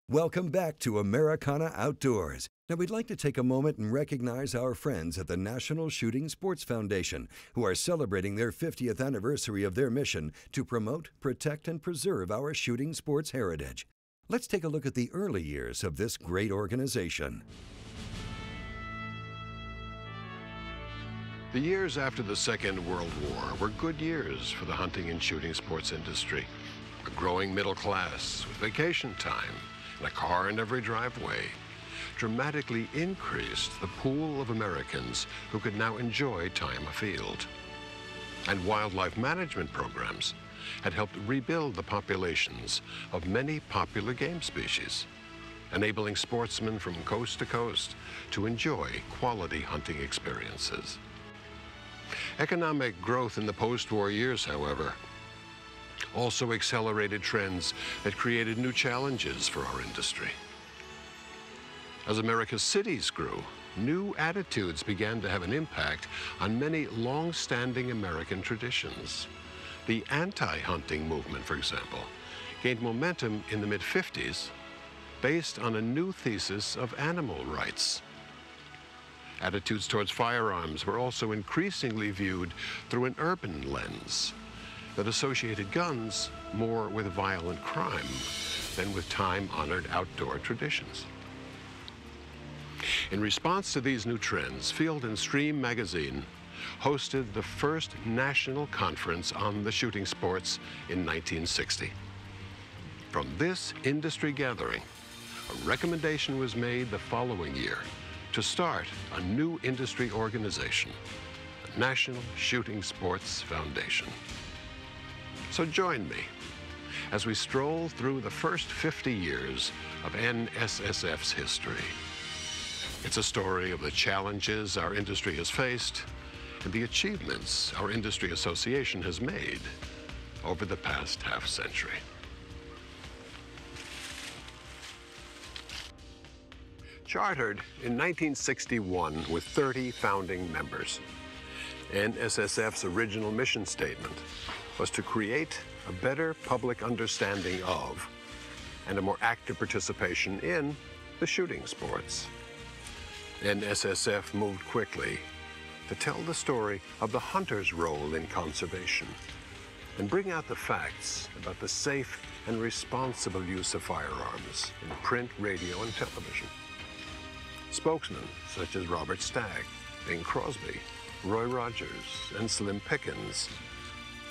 Welcome back to Americana Outdoors. Now, we'd like to take a moment and recognize our friends at the National Shooting Sports Foundation, who are celebrating their 50th anniversary of their mission to promote, protect, and preserve our shooting sports heritage. Let's take a look at the early years of this great organization. The years after the Second World War were good years for the hunting and shooting sports industry. A growing middle class with vacation time and a car in every driveway dramatically increased the pool of Americans who could now enjoy time afield. And wildlife management programs had helped rebuild the populations of many popular game species, enabling sportsmen from coast to coast to enjoy quality hunting experiences. Economic growth in the post-war years, however, also accelerated trends that created new challenges for our industry. As America's cities grew, new attitudes began to have an impact on many long-standing American traditions. The anti-hunting movement, for example, gained momentum in the mid-50s based on a new thesis of animal rights. Attitudes towards firearms were also increasingly viewed through an urban lens that associated guns more with violent crime than with time-honored outdoor traditions. In response to these new trends, Field and Stream magazine hosted the first national conference on the shooting sports in 1960. From this industry gathering, a recommendation was made the following year to start a new industry organization, the National Shooting Sports Foundation. So join me as we stroll through the first 50 years of NSSF's history. It's a story of the challenges our industry has faced and the achievements our industry association has made over the past half-century. Chartered in 1961 with 30 founding members, NSSF's original mission statement was to create a better public understanding of and a more active participation in the shooting sports. NSSF moved quickly to tell the story of the hunter's role in conservation and bring out the facts about the safe and responsible use of firearms in print, radio, and television. Spokesmen such as Robert Stagg, Bing Crosby, Roy Rogers, and Slim Pickens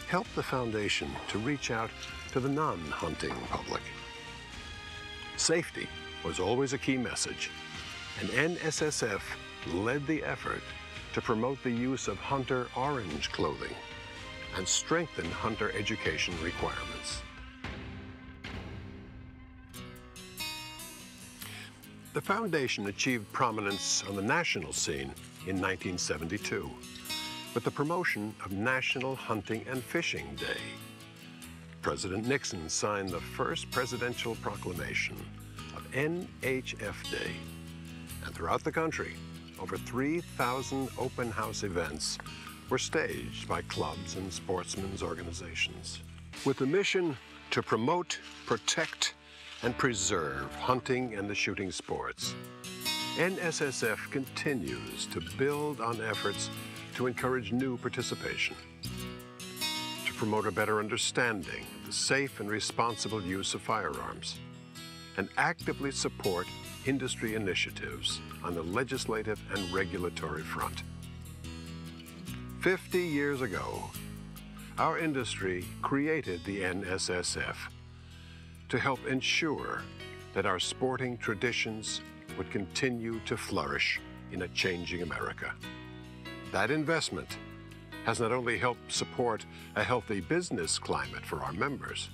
helped the foundation to reach out to the non-hunting public. Safety was always a key message, and NSSF led the effort to promote the use of hunter orange clothing and strengthen hunter education requirements. The foundation achieved prominence on the national scene in 1972 with the promotion of National Hunting and Fishing Day. President Nixon signed the first presidential proclamation of NHF Day, and throughout the country, over 3,000 open house events were staged by clubs and sportsmen's organizations. With the mission to promote, protect, and preserve hunting and the shooting sports, NSSF continues to build on efforts to encourage new participation, to promote a better understanding of the safe and responsible use of firearms, and actively support industry initiatives on the legislative and regulatory front. 50 years ago, our industry created the NSSF to help ensure that our sporting traditions would continue to flourish in a changing America. That investment has not only helped support a healthy business climate for our members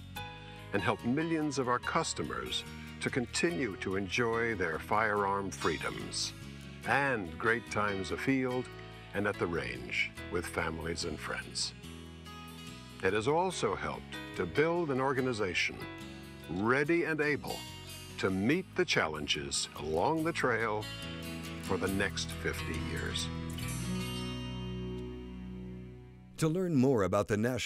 and helped millions of our customers to continue to enjoy their firearm freedoms and great times afield and at the range with families and friends. It has also helped to build an organization ready and able to meet the challenges along the trail for the next 50 years. To learn more about the National